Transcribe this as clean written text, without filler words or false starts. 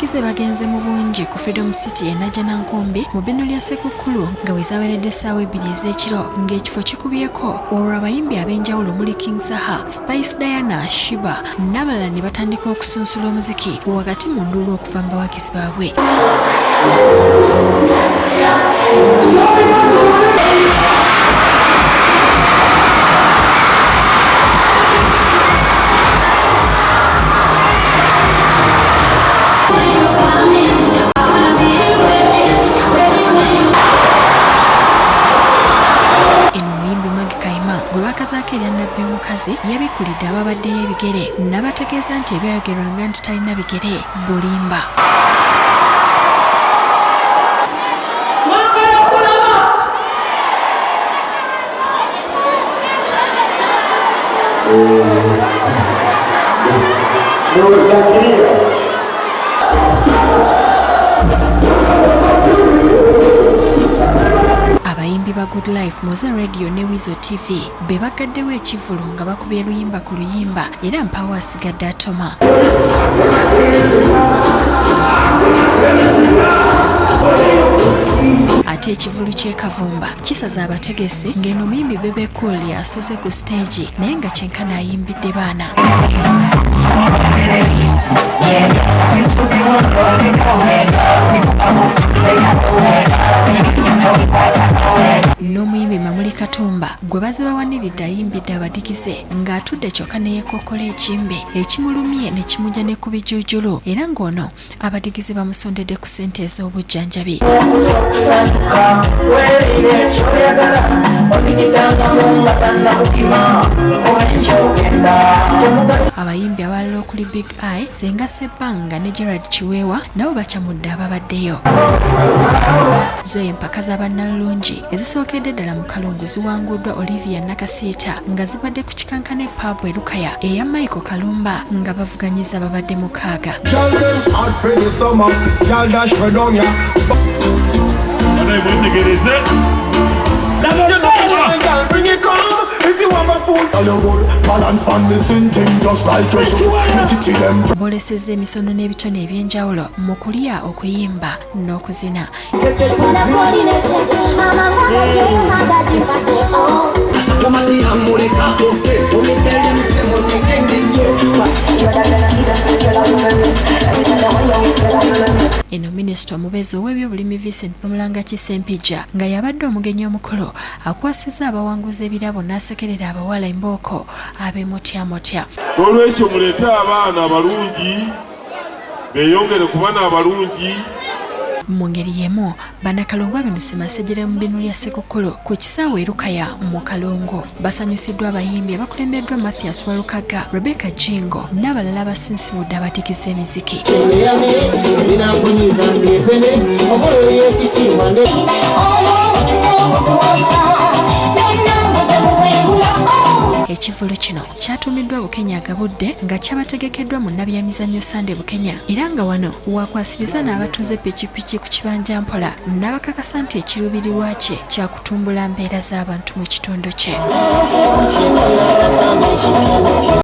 Abadigize bagenze mu bungi ku Freedom City e Najjanankumbi mu bbinu lya Ssekukkulu nga bwe zaweredde essaawa 2 ez'ekiro ng'ekifo kikubyeko olwo abayimbi ab'enjawulo muli King Saha, Spice Diana, Shiba n'abalala ne batandika okusunsula omuziki wakati mu nduulu okuva mu bawagizi baabwe. Gwe bakazaako erya nnabbi omukazi yabikulidde ababaddeyo ebigere n'abategeeza nti ebyayogerwanga nti talina bigere bulimba. Abayimbi ba Good Life Moze Radio ne Wizo TV be bagaddewo ekivulu nga bakubye luyimba ku luyimba era mpawo asigadde atoma. Ate ekivulu ky'e Kavumba kisaza abategesi ng'eno muyimbi Bebe Cool yasoze ku stage naye nga kyenkana ayimbidde baana. N'omuyimbi Mamuli Katumba gwe baze bawaniridde ayimbidde Abadigize ng'atudde kyokka ne yeekookola ekimbe ekimulumye ne kimujja ne ku bijuujulu era ng'ono Abadigize bamusondedde ku ssente ez'obujjanjabi. Abayimbi abalala okuli Big Eye, Senga Sebbanga ne Gerard Kiweewa nabo bakyamudde ababaddeyo. Zo empaka z'abannalungi ezisookedde ddala mu kalungu ziwanguddwa Olivia Nakasiita nga zibadde ku kikankane paabu e Lukaya eya Michael Kalumba nga bavuganyiza ababadde mukaaga. Boolesezza emisono n'ebitone eby'enjawulo mu kulya, okuyimba n'okuzina. Eno minisita omubeezi ow'ebyobulimi Vincent Nomulanga Kisempija nga yabadde omugenyi omukulu akwasizza abawanguza ebirabo n'asekerera abawala embooko ab'emutyamutya. Olw'ekyo muleete abaana abalungi beeyongere kuba n'abalungi. Mu ngeri y'emu bannakalongo abinuse amasejjere mu bbinu lya Ssekukkulu ku kisaawe e Lukaya mu Kalongo basanyusiddwa abayimbi abakulembeddwa Mathias Walukaga, Rebecca Jingo n'abalala abasinsimudde Abadigize emiziki. Ekivulu kino kyatumiddwa Bukenya Agabudde nga kyabategekeddwa mu nnabyamizannyo Sande Bukenya era nga wano wakwasiriza n'abatuuze pikipiki ku kibanja mpola n'abakakasa nti ekiruubirirwa kye kyakutumbula mbeera z'abantu mu kitundu kye.